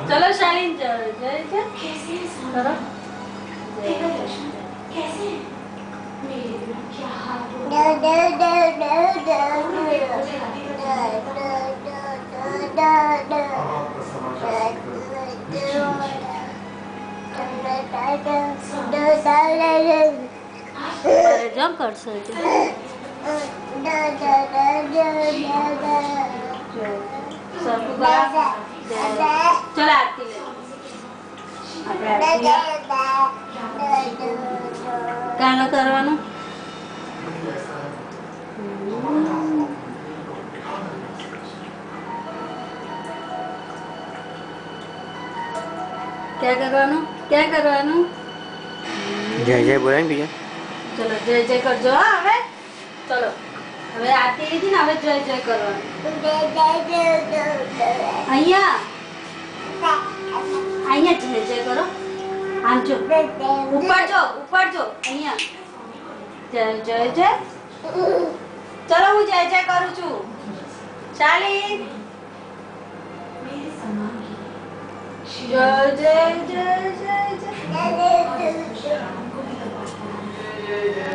चलो शालीन जय जय करो। कैसे मेरे क्या हाल हो जब कर सकते सबको चल आरती ले गाना करवाना क्या करवाना जय जय बोला भैया। चलो जय जय कर जो हमें चलो हमें आरती ली थी ना हमें जय जय करवाना अहिया अहिया जय जय करो आम जो ऊपर जो अहिया जय जय जय चलो હું જય જય કરું છું ચાલી जय जय जय जय जय